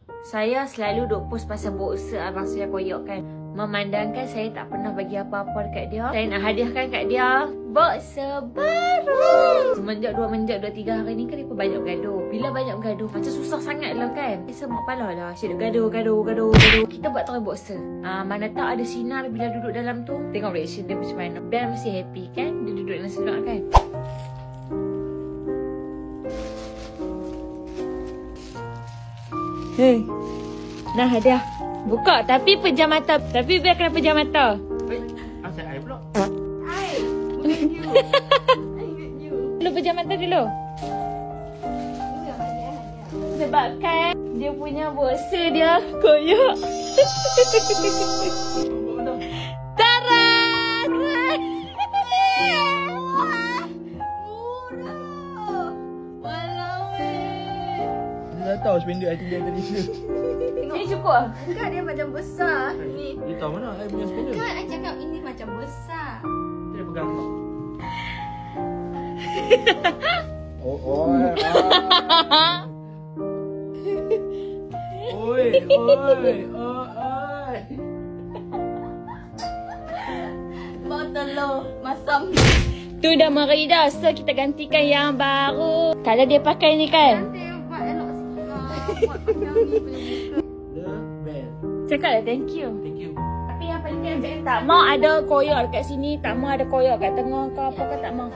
Saya selalu duk post pasal boxer abang saya koyak kan. Memandangkan saya tak pernah bagi apa-apa dekat dia, saya nak hadiahkan kat dia boxer baru. Semenjak 2-3 hari ni kan dia banyak bergaduh. Bila banyak bergaduh macam susah sangat lah kan. Saya mak pala lah. Asyik duk gaduh. Kita buat toy boxer. Mana tak ada sinar bila duduk dalam tu. Tengok reaction dia macam mana. Ben mesti happy kan. Dia duduk dalam seluar kan. Hei, nah hadiah. Buka tapi pejam mata. Tapi biar kena pejam mata. Asal air pula. I ingat you. Lu pejam mata dulu. Sebab kan dia punya boxer dia koyak. Tara! Dia dah tahu spender I tinggal tadi. Ini cukup lah. Bukan, dia macam besar. Ni. Dia tahu mana I punya spender. Kan I cakap ini macam besar. Dia pegang tak? Oi. Bawa telur masam. Tu dah meri dah. So kita gantikan yang baru. Kalau dia pakai ni kan. Nanti buat elok sikit lah. Buat macam ni punya muka. The bell. Cakap lah thank you. Thank you. Tapi yang penting tak mau ada koyak dekat sini. Tak mau ada koyak kat tengah ke apa ke tak mau.